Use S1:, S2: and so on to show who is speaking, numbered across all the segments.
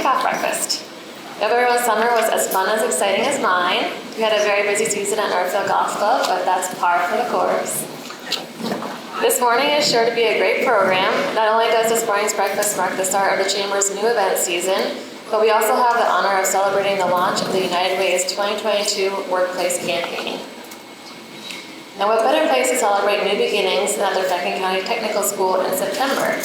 S1: Kickoff breakfast. Everyone's summer was as fun as exciting as mine. We had a very busy season at Northfield Golf Club, but that's par for the course. This morning is sure to be a great program. Not only does this morning's breakfast mark the start of the Chamber's new event season, but we also have the honor of celebrating the launch of the United Way's 2022 Workplace Campaign. And what better place to celebrate new beginnings than at the Fenton County Technical School in September?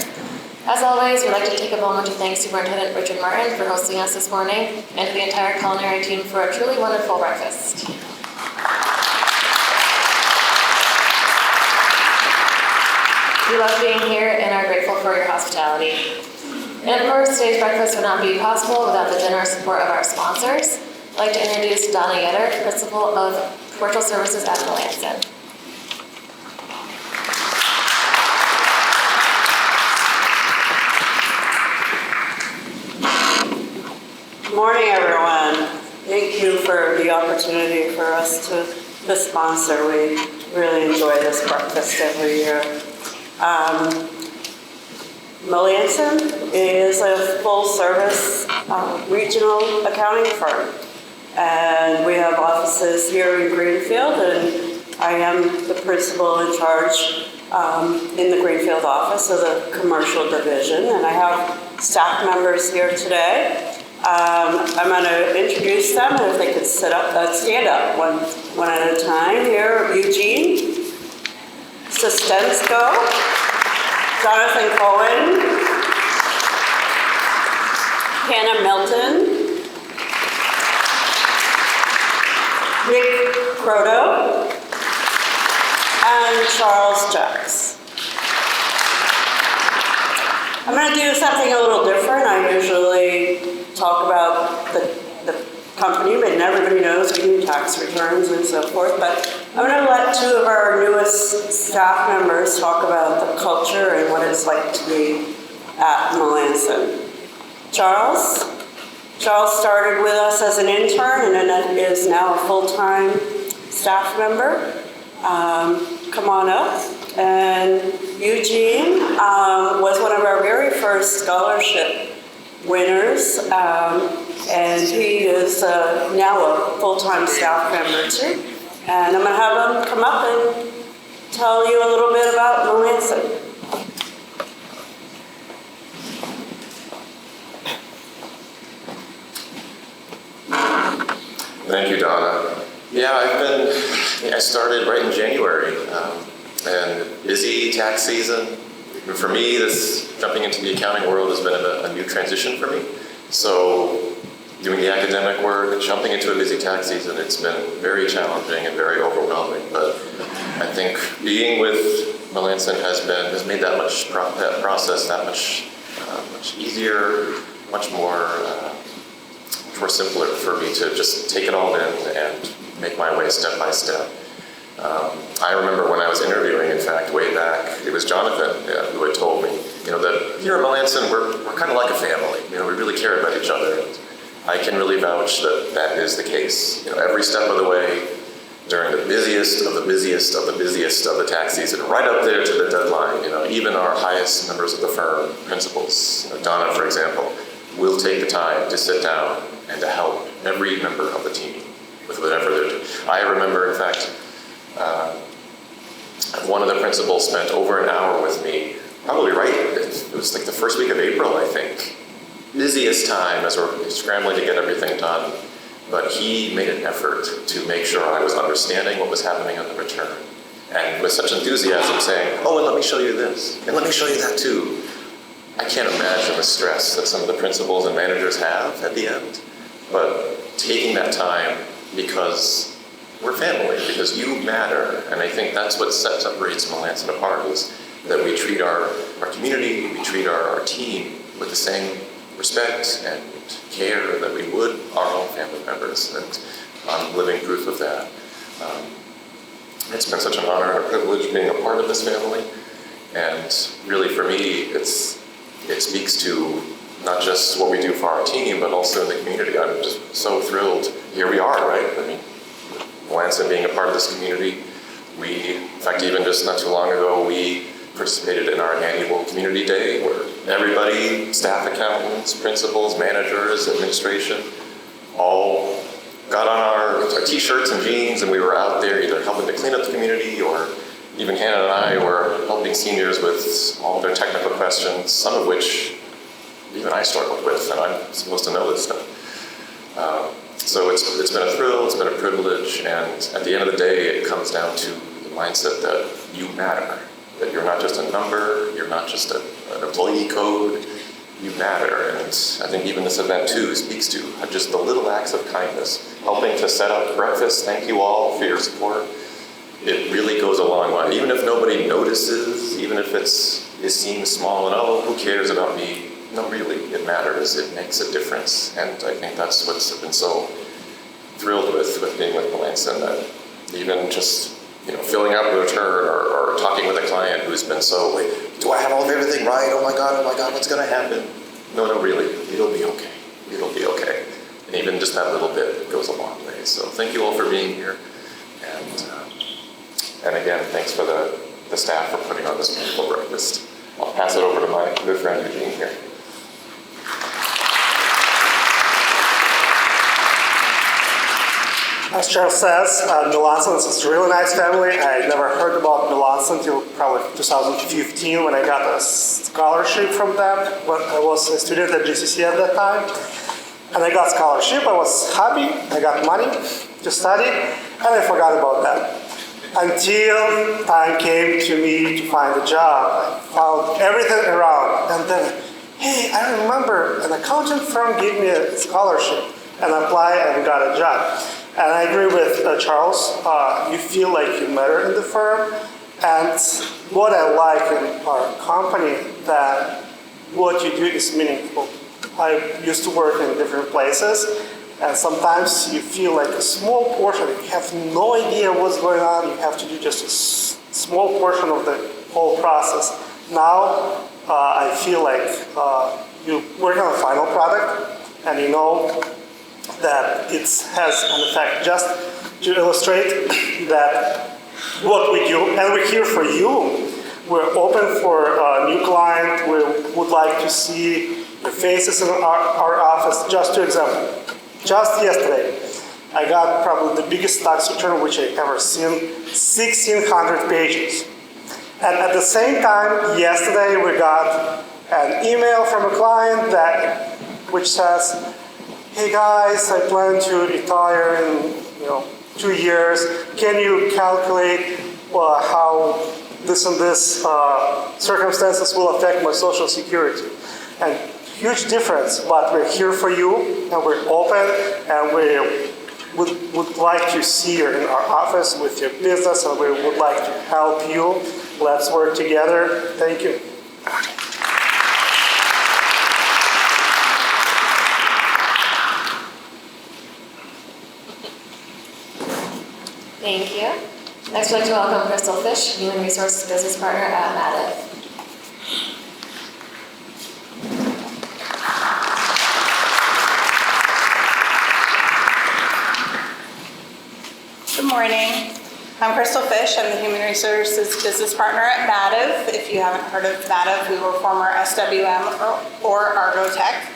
S1: As always, we'd like to take a moment to thank Superintendent Richard Martin for hosting us this morning and to the entire culinary team for a truly wonderful breakfast. We love being here and are grateful for your hospitality. And of course, today's breakfast would not be possible without the generous support of our sponsors. I'd like to introduce Donna Yetter, Principal of Commercial Services at Melanson.
S2: Good morning, everyone. Thank you for the opportunity for us to sponsor. We really enjoy this breakfast every year. Melanson is a full-service regional accounting firm, and we have offices here in Greenfield, and I am the principal in charge in the Greenfield office of the commercial division, and I have staff members here today. I'm going to introduce them, and if they could stand up one at a time. Here, Eugene Sustensko, Jonathan Cohen, Hannah Milton, Rick Croto, and Charles Jacks. I'm going to do something a little different. I usually talk about the company, but everybody knows we do tax returns and so forth, but I'm going to let two of our newest staff members talk about the culture and what it's like to be at Melanson. Charles started with us as an intern and then is now a full-time staff member. Come on up. And Eugene was one of our very first scholarship winners, and he is now a full-time staff member too. And I'm going to have him come up and tell you a little bit about Melanson.
S3: Thank you, Donna. Yeah, I started right in January, and busy tax season. For me, this jumping into the accounting world has been a new transition for me. So doing the academic work, jumping into a busy tax season, it's been very challenging and very overwhelming. But I think being with Melanson has made that process that much easier, much more simpler for me to just take it all in and make my way step by step. I remember when I was interviewing, in fact, way back, it was Jonathan who had told me, that here at Melanson, we're kind of like a family. We really care about each other. And I can really vouch that that is the case. Every step of the way, during the busiest of the busiest of the busiest of the tax season, right up there to the deadline, even our highest members of the firm, principals, Donna, for example, will take the time to sit down and to help every member of the team with whatever they're doing. I remember, in fact, one of the principals spent over an hour with me, probably it was like the first week of April, I think. Busiest time as we're scrambling to get everything done. But he made an effort to make sure I was understanding what was happening on the return. And with such enthusiasm saying, oh, and let me show you this, and let me show you that too. I can't imagine the stress that some of the principals and managers have at the end. But taking that time because we're family, because you matter. And I think that's what separates Melanson apart, is that we treat our community, we treat our team with the same respect and care that we would our own family members. And I'm living proof of that. It's been such an honor and a privilege being a part of this family. And really for me, it speaks to not just what we do for our team, but also in the community. I'm just so thrilled. Here we are, right? I mean, Melanson being a part of this community. In fact, even just not too long ago, we participated in our annual community day where everybody, staff accountants, principals, managers, administration, all got on our t-shirts and jeans, and we were out there either helping to clean up the community, or even Hannah and I were helping seniors with all their technical questions, some of which even I struggled with, and I'm supposed to know this stuff. So it's been a thrill, it's been a privilege, and at the end of the day, it comes down to the mindset that you matter, that you're not just a number, you're not just an employee code, you matter. And I think even this event too speaks to just the little acts of kindness, helping to set up breakfast. Thank you all for your support. It really goes a long way. Even if nobody notices, even if it seems small and, oh, who cares about me? No, really, it matters. It makes a difference. And I think that's what's been so thrilled with being with Melanson, that even just, filling out a return or talking with a client who's been so, wait, do I have all of everything right? Oh my God, what's going to happen? No, really, it'll be okay. It'll be okay. And even just that little bit goes a long way. So thank you all for being here. And again, thanks for the staff for putting on this wonderful breakfast. I'll pass it over to my good friend Eugene here.
S4: As Charles says, Melanson is a really nice family. I never heard about Melanson until probably 2015 when I got a scholarship from them. When I was a student at GCC at that time. And I got scholarship, I was happy, I got money to study, and I forgot about that. Until time came to me to find a job. I found everything around, and then, hey, I remember an accounting firm gave me a scholarship, and I applied and got a job. And I agree with Charles, you feel like you matter in the firm, and what I like in our company, that what you do is meaningful. I used to work in different places, and sometimes you feel like a small portion, you have no idea what's going on, you have to do just a small portion of the whole process. Now, I feel like you work on a final product, and you know that it has an effect. Just to illustrate that what we do, and we're here for you. We're open for a new client. We would like to see your faces in our office. Just to example, just yesterday, I got probably the biggest tax return which I've ever seen, 1,600 pages. And at the same time, yesterday we got an email from a client which says, hey guys, I plan to retire in 2 years. Can you calculate how this and this circumstances will affect my Social Security? And huge difference, but we're here for you, and we're open, and we would like to see you in our office with your business, and we would like to help you. Let's work together. Thank you.
S1: Thank you. Next, I'd like to welcome Crystal Fish, Human Resources Business Partner at Mativ.
S5: Good morning. I'm Crystal Fish. I'm the Human Resources Business Partner at Mativ. If you haven't heard of Mativ, we were former SWM or Argo Tech.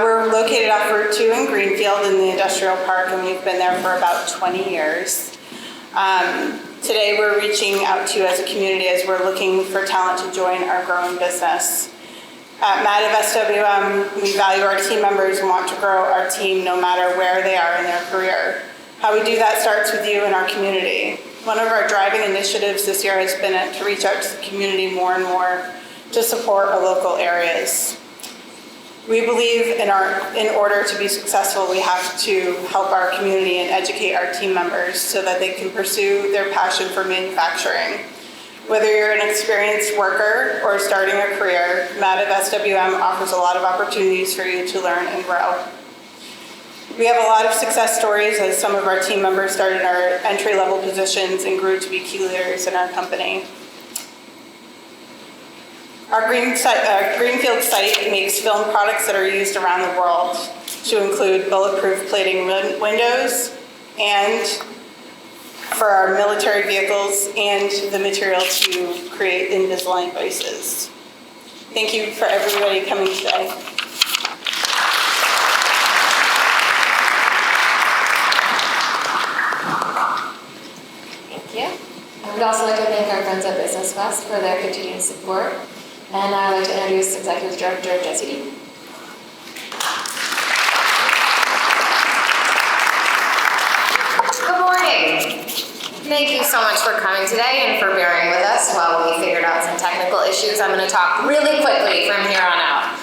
S5: We're located off Route 2 in Greenville in the industrial park, and we've been there for about 20 years. Today we're reaching out to you as a community as we're looking for talent to join our growing business. At Mativ SWM, we value our team members and want to grow our team no matter where they are in their career. How we do that starts with you and our community. One of our driving initiatives this year has been to reach out to the community more and more to support our local areas. We believe in order to be successful, we have to help our community and educate our team members so that they can pursue their passion for manufacturing. Whether you're an experienced worker or starting a career, Mativ SWM offers a lot of opportunities for you to learn and grow. We have a lot of success stories as some of our team members started our entry-level positions and grew to be key leaders in our company. Our Greenfield site makes film products that are used around the world, to include bulletproof plating windows and for our military vehicles and the material to create Invisalign devices. Thank you for everybody coming today.
S1: Thank you. I would also like to thank our friends at Business Fest for their continued support. And I would like to introduce Executive Director Jesse D.
S6: Good morning. Thank you so much for coming today and for bearing with us while we figured out some technical issues. I'm going to talk really quickly from here on out.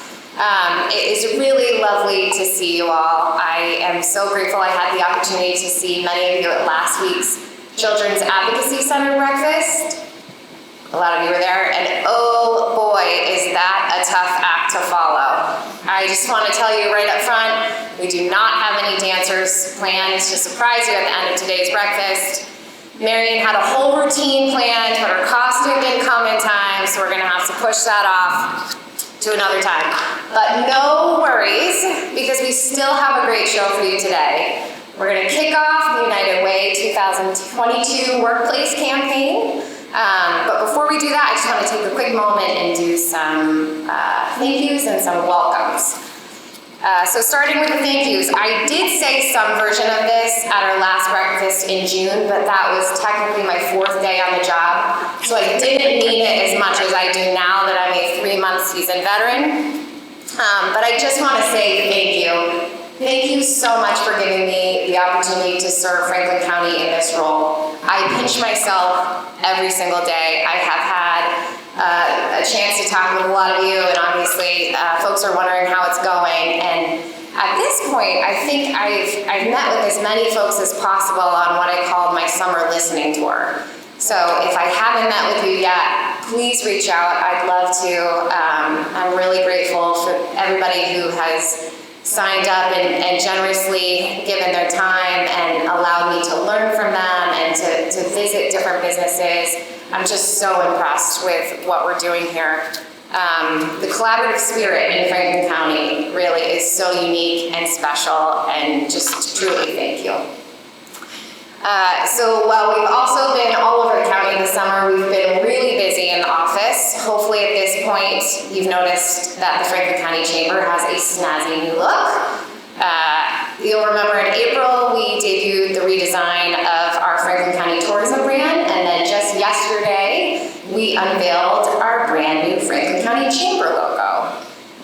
S6: It is really lovely to see you all. I am so grateful I had the opportunity to see many of you at last week's Children's Advocacy Center breakfast. A lot of you were there, and oh boy, is that a tough act to follow. I just want to tell you right up front, we do not have any dancers planned to surprise you at the end of today's breakfast. Marion had a whole routine planned, but her costume didn't come in time, so we're going to have to push that off to another time. But no worries, because we still have a great show for you today. We're going to kick off the United Way 2022 Workplace Campaign. But before we do that, I just want to take a quick moment and do some thank yous and some welcomes. So starting with the thank yous, I did say some version of this at our last breakfast in June, but that was technically my 4th day on the job. So I didn't mean it as much as I do now that I'm a 3-month seasoned veteran. But I just want to say thank you. Thank you so much for giving me the opportunity to serve Franklin County in this role. I pinch myself every single day. I have had a chance to talk with a lot of you, and obviously folks are wondering how it's going. And at this point, I think I've met with as many folks as possible on what I call my summer listening tour. So if I haven't met with you yet, please reach out. I'd love to. I'm really grateful for everybody who has signed up and generously given their time and allowed me to learn from them and to visit different businesses. I'm just so impressed with what we're doing here. The collaborative spirit in Franklin County really is so unique and special, and just truly thank you. So while we've also been all over the county this summer, we've been really busy in the office. Hopefully at this point, you've noticed that the Franklin County Chamber has a snazzy new look. You'll remember in April, we debuted the redesign of our Franklin County Tourism brand, and then just yesterday, we unveiled our brand new Franklin County Chamber logo.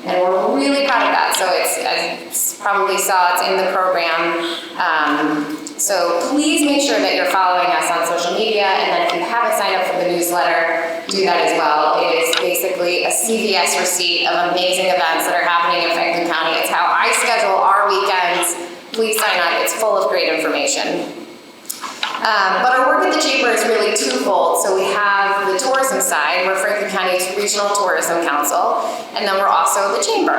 S6: And we're really proud of that. So it's, as you probably saw, it's in the program. So please make sure that you're following us on social media, and then if you haven't signed up for the newsletter, do that as well. It is basically a CVS receipt of amazing events that are happening in Franklin County. It's how I schedule our weekends. Please sign up. It's full of great information. But our work at the Chamber is really twofold. So we have the tourism side, we're Franklin County's Regional Tourism Council, and then we're also the Chamber.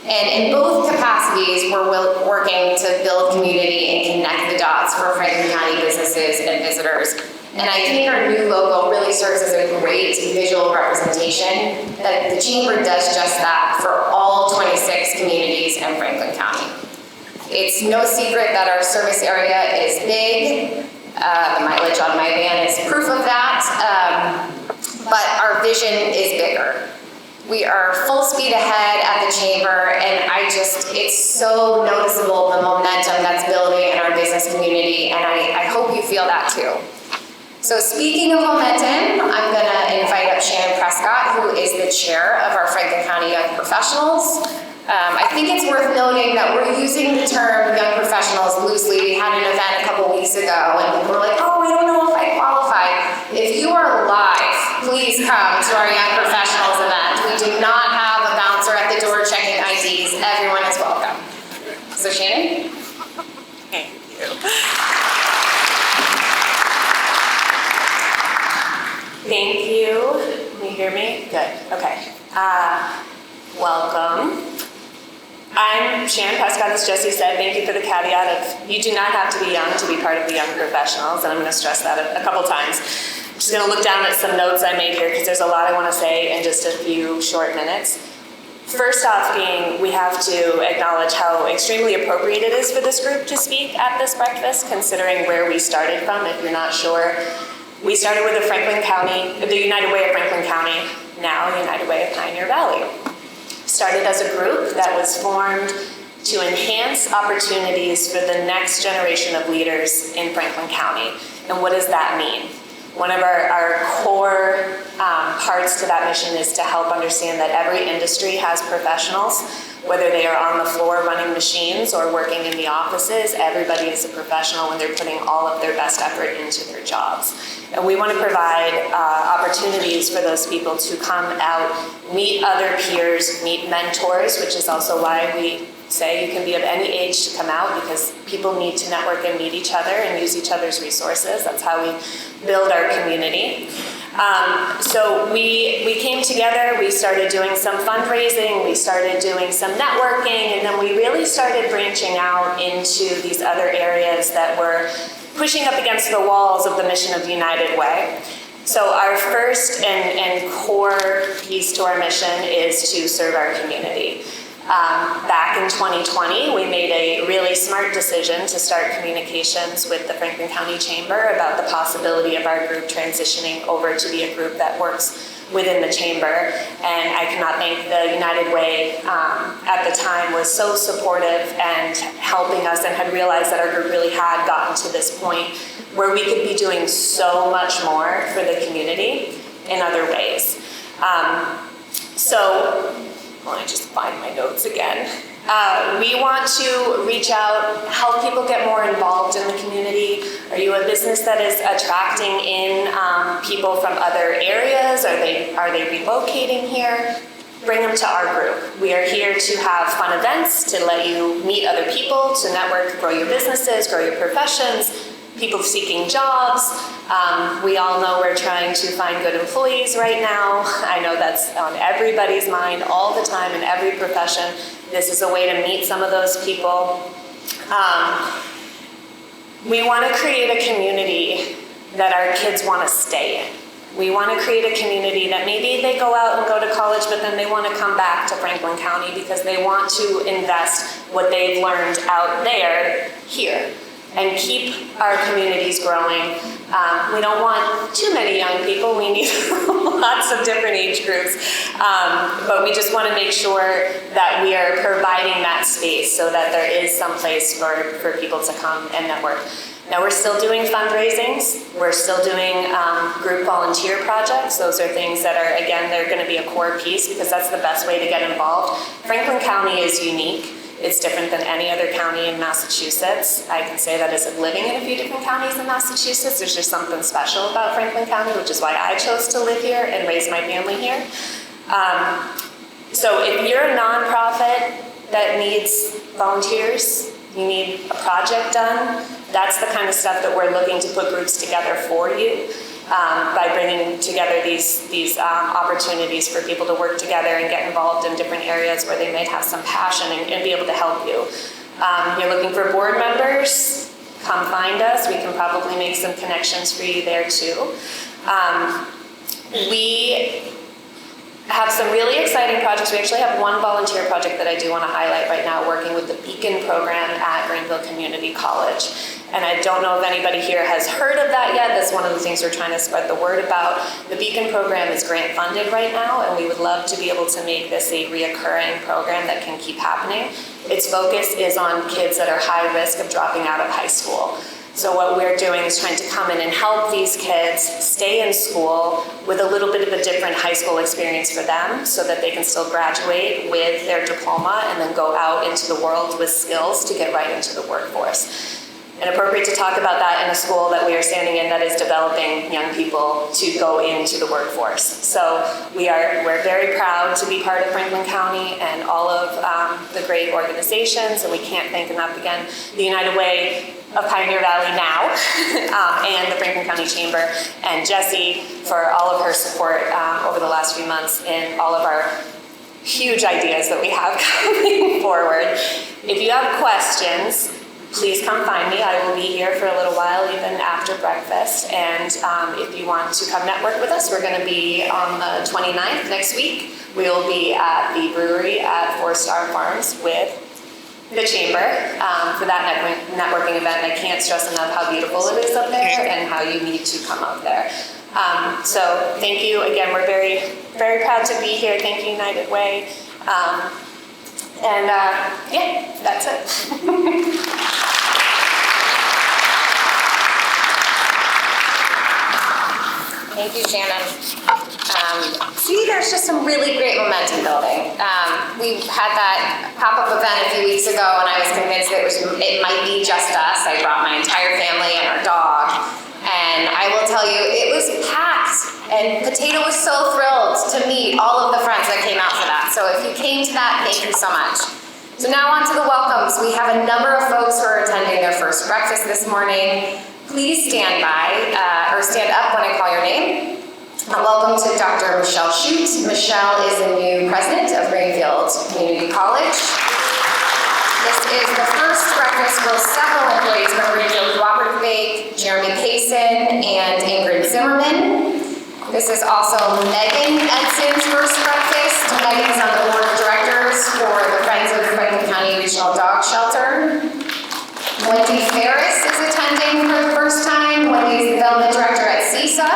S6: And in both capacities, we're working to build community and connect the dots for Franklin County businesses and visitors. And I think our new logo really serves as a great visual representation that the Chamber does just that for all 26 communities in Franklin County. It's no secret that our service area is big. The mileage on my van is proof of that, but our vision is bigger. We are full speed ahead at the Chamber, and it's so noticeable the momentum that's building in our business community, and I hope you feel that too. So speaking of momentum, I'm gonna invite up Shannon Prescott, who is the chair of our Franklin County Young Professionals. I think it's worth noting that we're using the term young professionals loosely. We had an event a couple weeks ago, and people were like, oh, I don't know if I qualify. If you are live, please come to our young professionals event. We do not have a bouncer at the door checking IDs. Everyone is welcome. So Shannon?
S5: Thank you. Thank you. Can you hear me? Good. Okay. Welcome. I'm Shannon Prescott, as Jesse said. Thank you for the caveat of you do not have to be young to be part of the young professionals, and I'm going to stress that a couple times. I'm just going to look down at some notes I made here because there's a lot I want to say in just a few short minutes. First off being, we have to acknowledge how extremely appropriate it is for this group to speak at this breakfast, considering where we started from, if you're not sure. We started with the United Way of Franklin County.
S1: now United Way of Pioneer Valley. Started as a group that was formed to enhance opportunities for the next generation of leaders in Franklin County. And what does that mean? One of our core parts to that mission is to help understand that every industry has professionals, whether they are on the floor running machines or working in the offices. Everybody is a professional when they're putting all of their best effort into their jobs. And we want to provide opportunities for those people to come out, meet other peers, meet mentors, which is also why we say you can be of any age to come out, because people need to network and meet each other and use each other's resources. That's how we build our community. So we came together, we started doing some fundraising, we started doing some networking, and then we really started branching out into these other areas that were pushing up against the walls of the mission of United Way. So our first and core piece to our mission is to serve our community. Back in 2020, we made a really smart decision to start communications with the Franklin County Chamber about the possibility of our group transitioning over to be a group that works within the chamber. And I cannot thank the United Way at the time was so supportive and helping us, and had realized that our group really had gotten to this point where we could be doing so much more for the community in other ways. Let me just find my notes again. We want to reach out, help people get more involved in the community. Are you a business that is attracting in people from other areas? Are they relocating here? Bring them to our group. We are here to have fun events, to let you meet other people, to network, grow your businesses, grow your professions, people seeking jobs. We all know we're trying to find good employees right now. I know that's on everybody's mind all the time in every profession. This is a way to meet some of those people. We want to create a community that our kids want to stay in. We want to create a community that maybe they go out and go to college, but then they want to come back to Franklin County because they want to invest what they've learned out there here and keep our communities growing. We don't want too many young people. We need lots of different age groups. But we just want to make sure that we are providing that space so that there is some place for people to come and network. Now, we're still doing fundraisings. We're still doing group volunteer projects. Those are things that are, again, they're going to be a core piece because that's the best way to get involved. Franklin County is unique. It's different than any other county in Massachusetts. I can say that as living in a few different counties in Massachusetts, there's just something special about Franklin County, which is why I chose to live here and raise my family here. So if you're a nonprofit that needs volunteers, you need a project done, that's the kind of stuff that we're looking to put groups together for you. By bringing together these opportunities for people to work together and get involved in different areas where they may have some passion and be able to help you. You're looking for board members, come find us. We can probably make some connections for you there too. We have some really exciting projects. We actually have one volunteer project that I do want to highlight right now, working with the Beacon program at Greenville Community College. And I don't know if anybody here has heard of that yet. That's one of the things we're trying to spread the word about. The Beacon program is grant funded right now, and we would love to be able to make this a reoccurring program that can keep happening. Its focus is on kids that are high risk of dropping out of high school. So what we're doing is trying to come in and help these kids stay in school with a little bit of a different high school experience for them so that they can still graduate with their diploma and then go out into the world with skills to get right into the workforce. And appropriate to talk about that in a school that we are standing in that is developing young people to go into the workforce. So we're very proud to be part of Franklin County and all of the great organizations, and we can't thank enough again the United Way of Pioneer Valley now and the Franklin County Chamber and Jessie for all of her support over the last few months in all of our huge ideas that we have coming forward. If you have questions, please come find me. I will be here for a little while, even after breakfast. And if you want to come network with us, we're going to be on the 29th next week. We will be at the brewery at 4 Star Farms with the chamber for that networking event. I can't stress enough how beautiful it is up there and how you need to come up there.
S5: So thank you again. We're very, very proud to be here. Thank you, United Way. Yeah, that's it.
S6: Thank you, Shannon. See, there's just some really great momentum building. We had that pop-up event a few weeks ago, and I was convinced that it might be just us. I brought my entire family and our dog, and I will tell you, it was packed. And Potato was so thrilled to meet all of the friends that came out for that. So if you came to that, thank you so much. So now on to the welcomes. We have a number of folks who are attending their first breakfast this morning. Please stand by, or stand up when I call your name. Welcome to Dr. Michelle Shute. Michelle is the new president of Greenville Community College. This is the first breakfast for several employees from Greenville Cooperative Bank, Jeremy Payson and Ingrid Zimmerman. This is also Megan Edson's first breakfast. Megan's on the board of directors for the Friends of Franklin County Regional Dog Shelter. Wendy Ferris is attending for the first time. Wendy is the development director at CISA.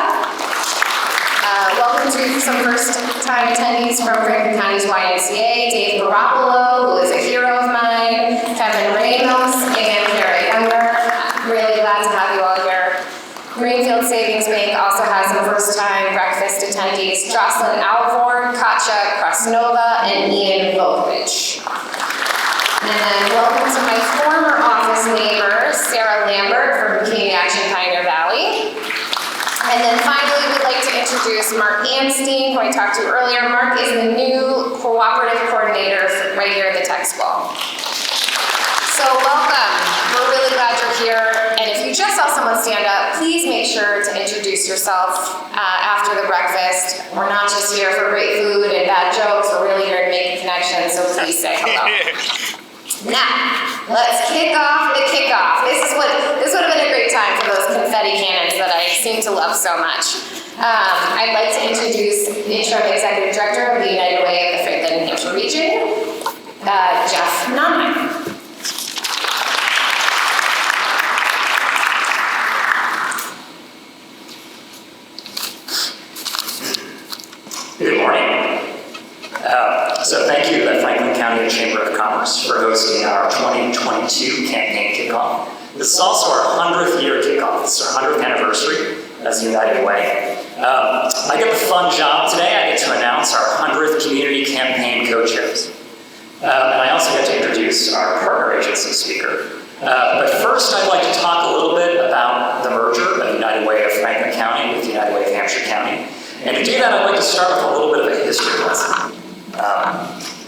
S6: Welcome to some first-time attendees from Franklin County's YMCA. Dave Garoppolo, who is a hero of mine, Kevin Ramos, and Carrie Younger. I'm really glad to have you all here. Greenfield Savings Bank also has some first-time breakfast attendees, Jocelyn Alvord, Katja Krasnova, and Ian Volkovich. And then welcome to my former office neighbor, Sarah Lambert from Community Action Pioneer Valley. And then finally, we'd like to introduce Mark Amstein, who I talked to earlier. Mark is the new cooperative coordinator right here at the Tech School. So welcome. We're really glad you're here. And if you just saw someone stand up, please make sure to introduce yourself after the breakfast. We're not just here for great food and bad jokes. We're really here to make a connection, so please say hello. Now, let's kick off the kickoff. This would have been a great time for those confetti cannons that I seem to love so much. I'd like to introduce the interim executive director of the United Way of the Franklin, New Hampshire region, Jeff Nonheim.
S7: Good morning. So thank you to the Franklin County Chamber of Commerce for hosting our 2022 campaign kickoff. This is also our 100th year kickoff. This is our 100th anniversary as United Way. I get the fun job today. I get to announce our 100th community campaign co-chairs. And I also get to introduce our partner agency speaker. But first, I'd like to talk a little bit about the merger of United Way of Franklin County with United Way of Hampshire County. And to do that, I'd like to start with a little bit of a history lesson.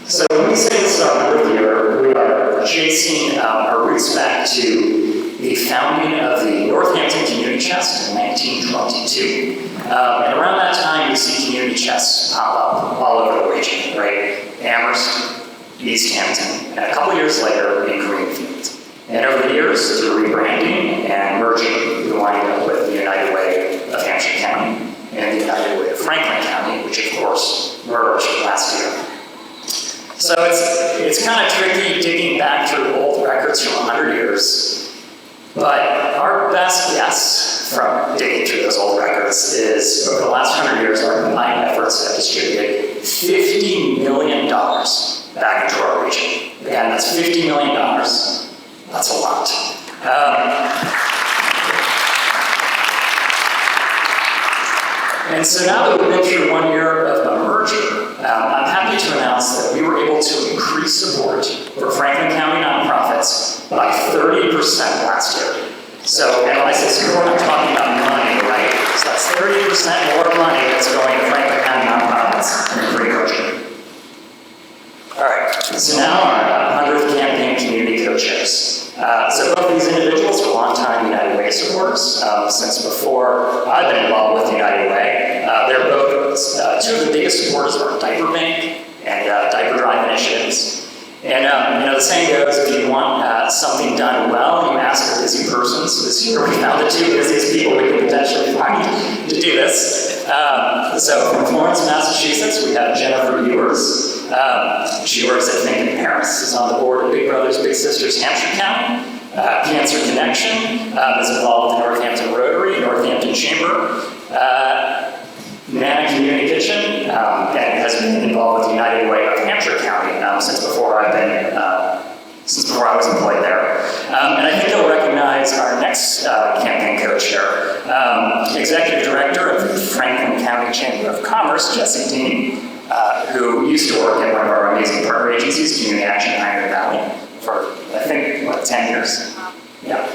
S7: So when we say this is our 100th year, we are tracing our roots back to the founding of the Northampton Community Chest in 1922. And around that time, you see community chests pop up all over the region, right? Amherst, East Hampton, and a couple years later in Greenfield. And over the years, through rebranding and merging, we wind up with the United Way of Hampshire County and the United Way of Franklin County, which of course merged last year. So it's kind of tricky digging back through old records from 100 years, but our best guess from digging through those old records is over the last 100 years, our combined efforts have distributed $50 million back into our region. Again, that's $50 million. That's a lot. And so now that we've been through 1 year of a merger, I'm happy to announce that we were able to increase support for Franklin County nonprofits by 30% last year. So, and when I say support, I'm talking about money, right? So that's 30% more money that's going to Franklin County nonprofits in pre-merger. All right, so now our 100th campaign community co-chairs. So both these individuals are longtime United Way supporters. Since before I've been involved with United Way, they're both two of the biggest supporters of our diaper bank and diaper drive initiatives. And the saying goes, if you want something done well, you ask a busy person. So this year we found the two busiest people we could potentially find to do this. So from Florence, Massachusetts, we have Jennifer Ewers. She works at Think in Paris, is on the board of Big Brothers Big Sisters Hampshire County. Cancer Connection is involved with the Northampton Rotary, Northampton Chamber. Nana Community Kitchen, and has been involved with United Way of Hampshire County since before I was employed there. And I think you'll recognize our next campaign co-chair, Executive Director of the Franklin County Chamber of Commerce, Jesse Dean, who used to work in one of our amazing partner agencies, Community Action Pioneer Valley, for I think, 10 years. Yeah.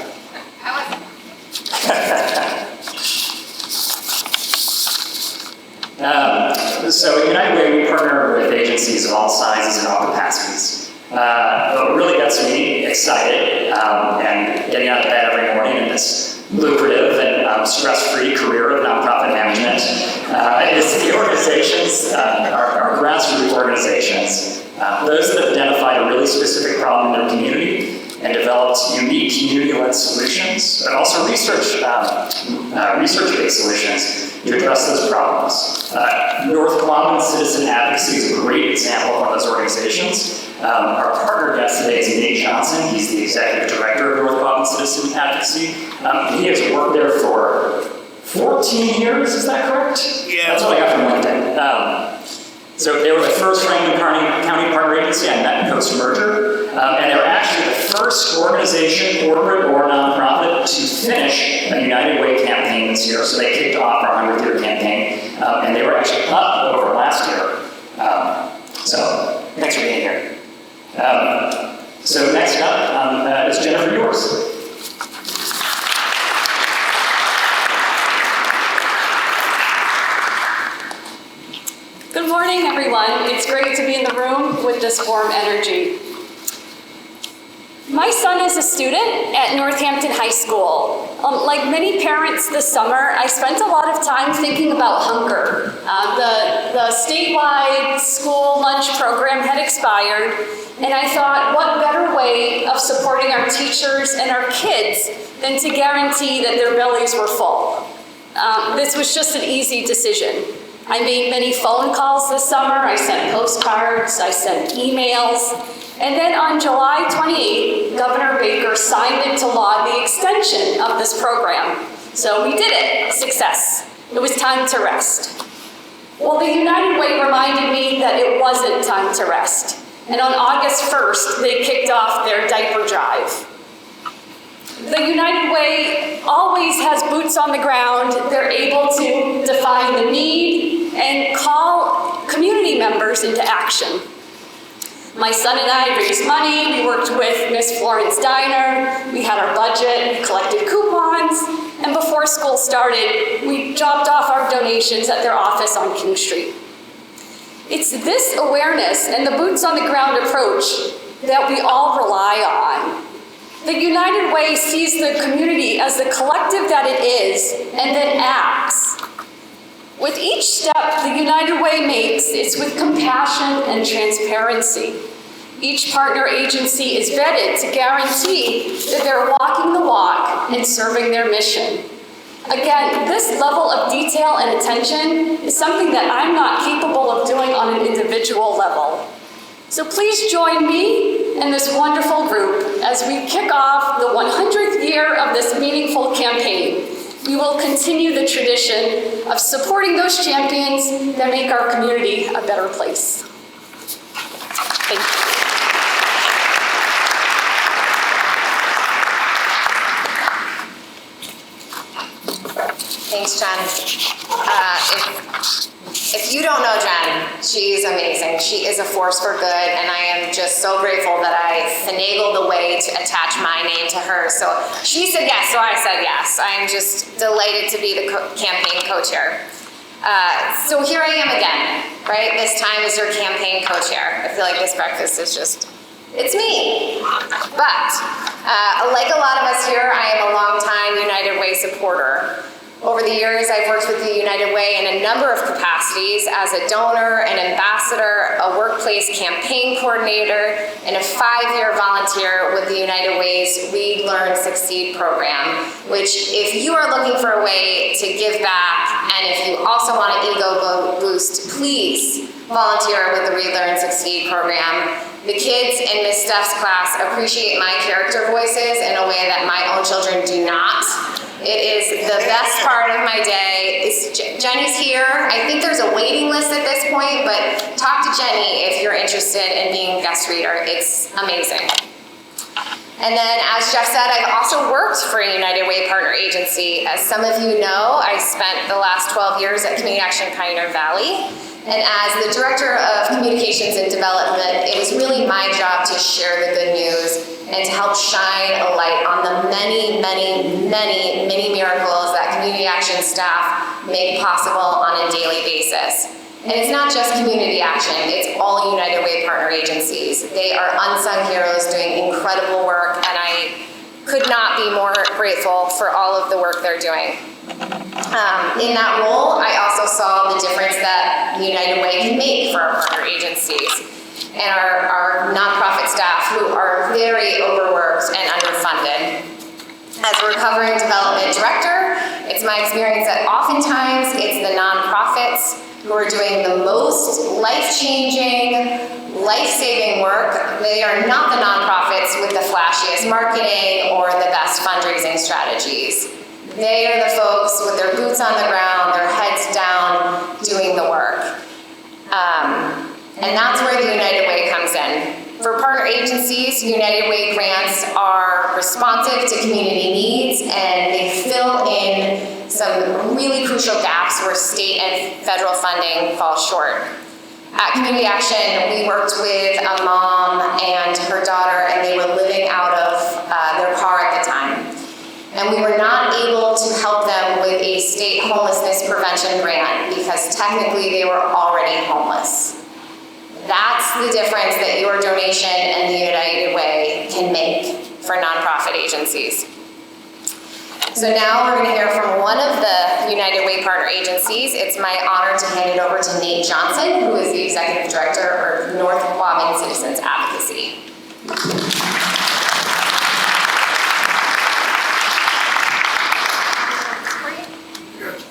S7: So at United Way, we partner with agencies of all sizes and all capacities. What really gets me excited and getting out of bed every morning in this lucrative and stress-free career of nonprofit management is the organizations, our grassroots organizations, those that have identified a really specific problem in their community and developed unique community-led solutions, but also research-based solutions to address those problems. North Quabbin Citizen Advocacy is a great example of one of those organizations. Our partner guest today is Nate Johnson. He's the Executive Director of North Quabbin Citizen Advocacy. He has worked there for 14 years, is that correct? Yeah. That's what I got from LinkedIn. So they were the first Franklin County partner agency I met post-merger, and they were actually the first organization, corporate or nonprofit, to finish a United Way campaign this year. So they kicked off our 100th year campaign, and they were actually up over last year. So thanks for being here. So next up is Jennifer Yours.
S8: Good morning, everyone. It's great to be in the room with this warm energy. My son is a student at Northampton High School. Like many parents this summer, I spent a lot of time thinking about hunger. The statewide school lunch program had expired, and I thought, what better way of supporting our teachers and our kids than to guarantee that their bellies were full? This was just an easy decision. I made many phone calls this summer, I sent postcards, I sent emails, and then on July 28th, Governor Baker signed into law the extension of this program. So we did it, success. It was time to rest. Well, the United Way reminded me that it wasn't time to rest. And on August 1st, they kicked off their diaper drive. The United Way always has boots on the ground. They're able to define the need and call community members into action. My son and I raised money. We worked with Miss Florence Diner. We had our budget, we collected coupons, and before school started, we dropped off our donations at their office on King Street. It's this awareness and the boots on the ground approach that we all rely on. The United Way sees the community as the collective that it is and then acts. With each step the United Way makes, it's with compassion and transparency. Each partner agency is vetted to guarantee that they're walking the walk and serving their mission. Again, this level of detail and attention is something that I'm not capable of doing on an individual level. So please join me and this wonderful group as we kick off the 100th year of this meaningful campaign. We will continue the tradition of supporting those champions that make our community a better place. Thank you.
S6: Thanks, Jen. If you don't know Jen, she's amazing. She is a force for good, and I am just so grateful that I finagled the way to attach my name to hers. So she said yes, so I said yes. I'm just delighted to be the campaign co-chair. So here I am again, right? This time as your campaign co-chair. I feel like this breakfast is just, it's me. But like a lot of us here, I am a longtime United Way supporter. Over the years, I've worked with the United Way in a number of capacities as a donor, an ambassador, a workplace campaign coordinator, and a 5-year volunteer with the United Way's Read, Learn, Succeed program, which if you are looking for a way to give back, and if you also want an ego boost, please volunteer with the Read, Learn, Succeed program. The kids in Miss Steph's class appreciate my character voices in a way that my own children do not. It is the best part of my day. Jenny's here. I think there's a waiting list at this point, but talk to Jenny if you're interested in being a guest reader. It's amazing. And then, as Jeff said, I've also worked for a United Way partner agency. As some of you know, I spent the last 12 years at Community Action Pioneer Valley. And as the Director of Communications and Development, it was really my job to share the good news and to help shine a light on the many, many, many, many miracles that community action staff make possible on a daily basis. And it's not just community action, it's all United Way partner agencies. They are unsung heroes doing incredible work, and I could not be more grateful for all of the work they're doing. In that role, I also saw the difference that United Way can make for our partner agencies and our nonprofit staff who are very overworked and underfunded. As a recovering development director, it's my experience that oftentimes it's the nonprofits who are doing the most life-changing, life-saving work. They are not the nonprofits with the flashiest marketing or the best fundraising strategies. They are the folks with their boots on the ground, their heads down, doing the work. And that's where the United Way comes in. For partner agencies, United Way grants are responsive to community needs, and they fill in some really crucial gaps where state and federal funding falls short. At Community Action, we worked with a mom and her daughter, and they were living out of their car at the time. And we were not able to help them with a state homelessness prevention grant because technically they were already homeless. That's the difference that your donation and the United Way can make for nonprofit agencies. So now we're going to hear from one of the United Way partner agencies. It's my honor to hand it over to Nate Johnson, who is the Executive Director of North Quabbin Citizens Advocacy.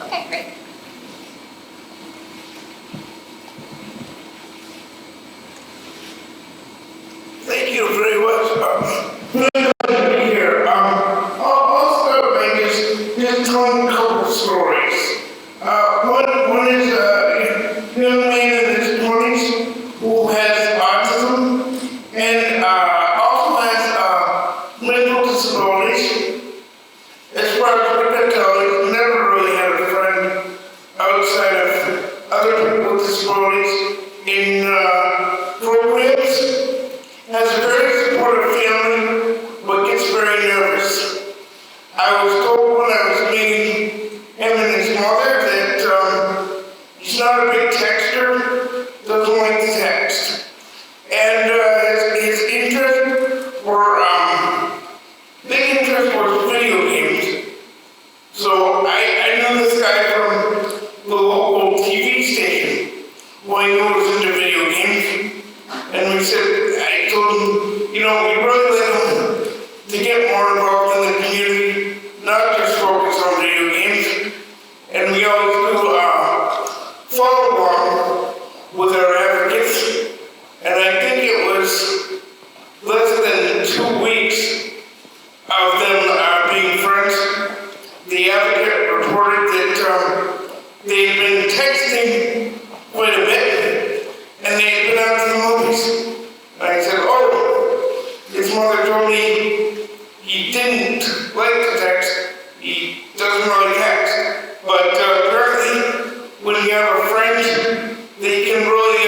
S6: Okay, great.
S9: Thank you very much. Really glad to be here. I'll start by just telling a couple of stories. One is a young man in his 20s who has autism and also has mental disabilities. As far as we can tell, he's never really had a friend outside of other people with disabilities in programs. Has a very supportive family, but gets very nervous. I was told when I was meeting him and his mother that he's not a big texter, doesn't like to text. And his interest were, big interest was video games. So I knew this guy from the local TV station who I knew was into video games. And we said, I told him, you know, we really let him to get more involved in the community, not just focus on video games. And we always do follow along with our advocates. And I think it was less than 2 weeks of them being friends. The advocate reported that they'd been texting quite a bit, and they had been out to the movies. And I said, oh, his mother told me he didn't like to text. He doesn't really text. But apparently, when you have a friend that you can really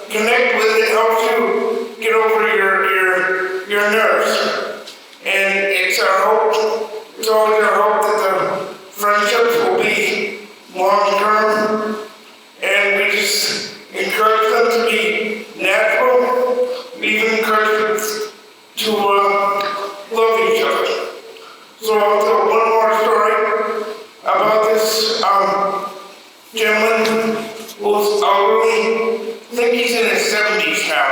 S9: connect with, it helps you get over your nerves. And it's our hope, it's always our hope that the friendships will be long-term. And we just encourage them to be natural. We even encourage them to love each other. So I'll tell one more story about this gentleman who's elderly. I think he's in his 70s now.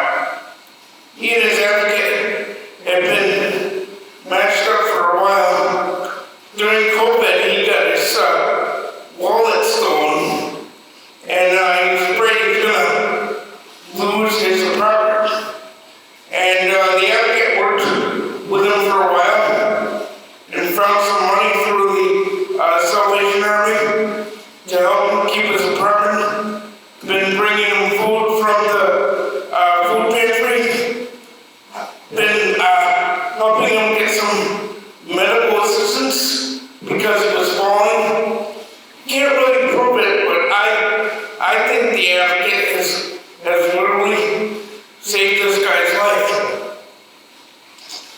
S9: He and his advocate have been matched up for a while. During COVID, he got his wallet stolen, and he was afraid he was going to lose his apartment. And the advocate worked with him for a while and found some money through the get some medical assistance because he was falling. Can't really prove it, but I think the advocate has literally saved this guy's life.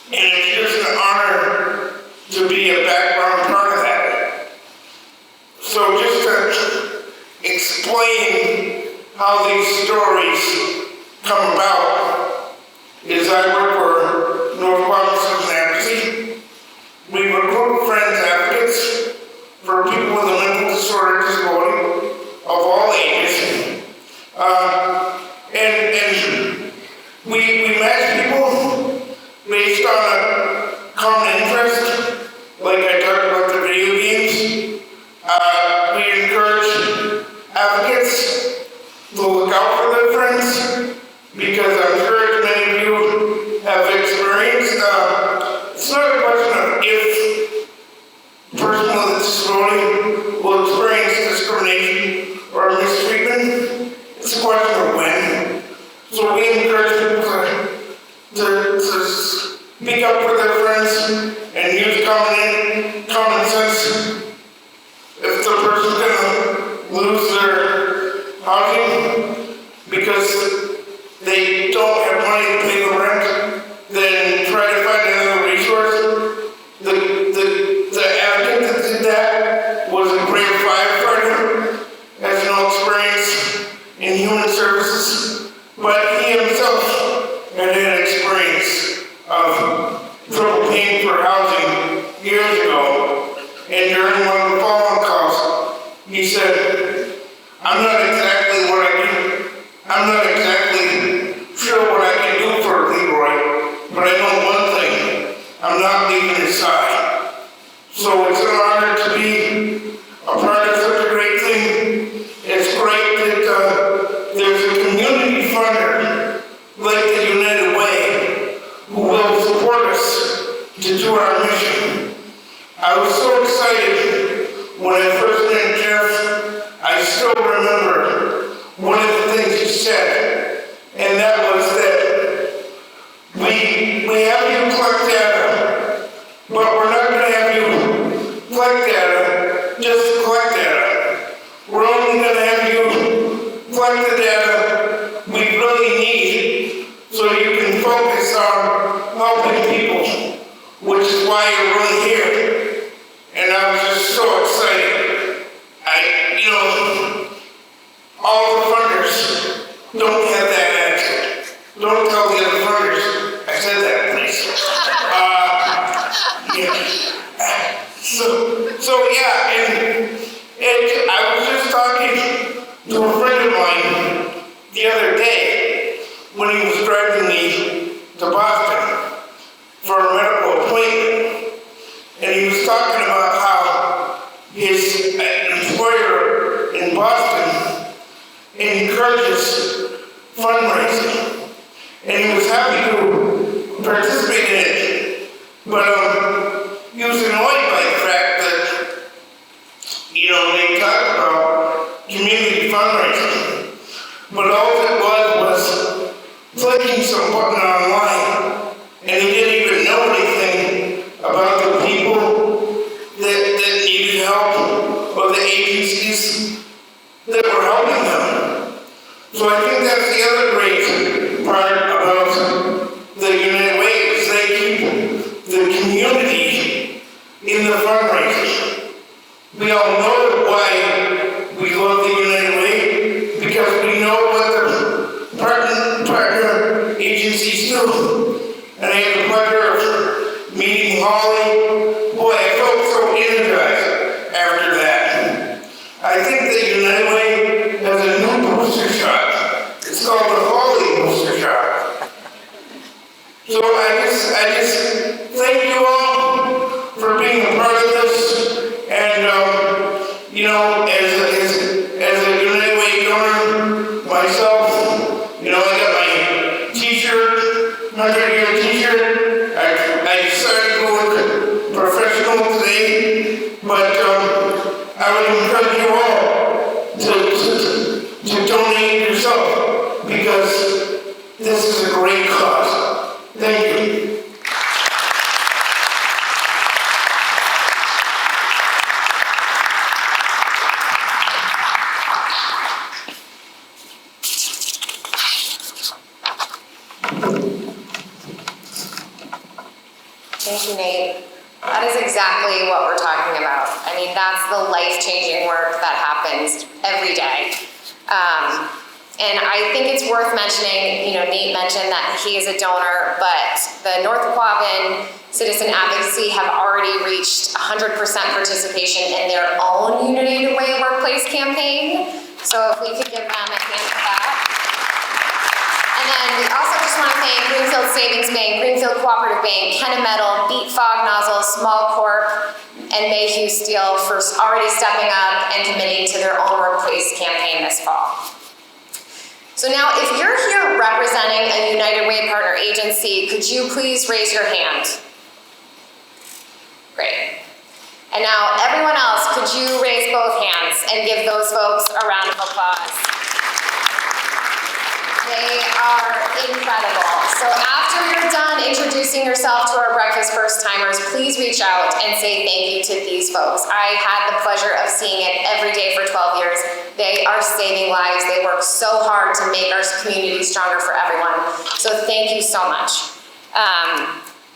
S9: And it's just an honor to be a background part of that. So just to explain how these stories come about is I work for North Washington Advocacy. We recruit friends advocates for people with a mental disorder disability of all ages. And we match people based on a common interest, like I talked about the video games. We encourage advocates to look out for their friends, because I'm sure many of you have experienced, it's not a question of if a person with a disability will experience discrimination or mistreatment, it's a question of when. So we encourage people to speak up for their friends and use common sense. If the person's gonna lose their housing because they don't have money to pay the rent, then try to find another resource. The advocate that did that was a great firefighter, has no experience in human services, but he himself had experience of trouble paying for housing years ago. And during one of the phone calls, he said, I'm not exactly sure what I can do for Leroy, but I know one thing, I'm not leaving his side. So it's an honor to be a part of such a great thing. It's great that there's a community funder like the United Way who will support us to do our mission. I was so excited when I first met Jeff. I still remember one of the things he said, and that was that we have you collect data, but we're not going to have you collect data just to collect data. We're only going to have you collect the data we really need so you can focus on helping people, which is why you're really here. And I was just so excited. All the funders don't have that attitude. Don't tell the other funders I said that, please. And I was just talking to a friend of mine the other day when he was driving me to Boston for a medical appointment. And he was talking about how his employer in Boston encourages fundraising. And he was happy to participate in it. But he was annoyed by the fact that, they talk about community fundraising. But all it was clicking some button online. And he didn't even know anything about the people that needed help or the agencies that were helping them. So I think that's the other great part about the United Way is they keep the community in the fundraising. We all know why we love the United Way because we know what the partner agencies do. And I had the pleasure of meeting Holly. Boy, I felt so energized after that. I think the United Way has a new booster shot. It's called the Holly booster shot. So I just thank you all for being a part of this. And as a United Way donor myself, I got my T-shirt, 100-year T-shirt. I decided to go with professional today, but I would encourage you all to donate yourself because this is a great cause. Thank you.
S6: That is exactly what we're talking about. I mean, that's the life-changing work that happens every day. And I think it's worth mentioning, Nate mentioned that he is a donor, but the North Quabbin Citizen Advocacy have already reached 100% participation in their own United Way workplace campaign. So if we could give them a hand for that. And then we also just want to thank Greenfield Savings Bank, Greenfield Cooperative Bank, Kennemetal, Beat Fog Nozzle, Small Corp, and Mayhew Steel for already stepping up and committing to their own workplace campaign this fall. So now, if you're here representing a United Way partner agency, could you please raise your hand? Great. And now, everyone else, could you raise both hands and give those folks a round of applause? They are incredible. So after you're done introducing yourself to our breakfast first-timers, please reach out and say thank you to these folks. I had the pleasure of seeing it every day for 12 years. They are saving lives. They work so hard to make our community stronger for everyone. So thank you so much.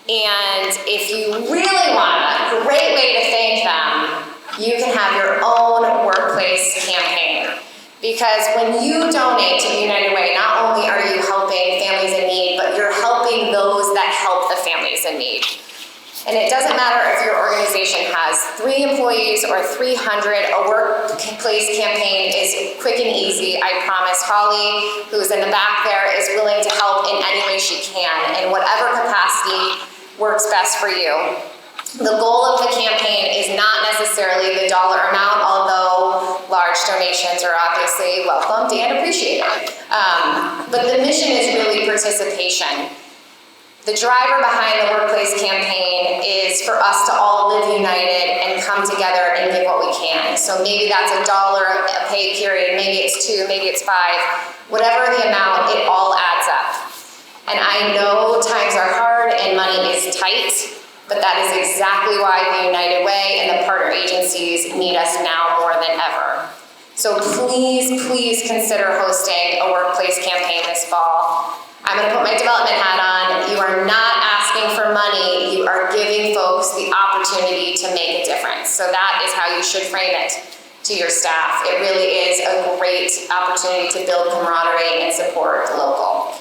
S6: And if you really want a great way to thank them, you can have your own workplace campaign. Because when you donate to the United Way, not only are you helping families in need, but you're helping those that help the families in need. And it doesn't matter if your organization has 3 employees or 300, a workplace campaign is quick and easy. I promise. Holly, who's in the back there, is willing to help in any way she can, in whatever capacity works best for you. The goal of the campaign is not necessarily the dollar amount, although large donations are obviously welcomed and appreciated. But the mission is really participation. The driver behind the workplace campaign is for us to all live united and come together and give what we can. So maybe that's $1 a pay period, maybe it's 2, maybe it's 5. Whatever the amount, it all adds up. And I know times are hard and money is tight, but that is exactly why the United Way and the partner agencies need us now more than ever. So please, please consider hosting a workplace campaign this fall. I'm gonna put my development hat on. You are not asking for money, you are giving folks the opportunity to make a difference. So that is how you should frame it to your staff. It really is a great opportunity to build camaraderie and support local.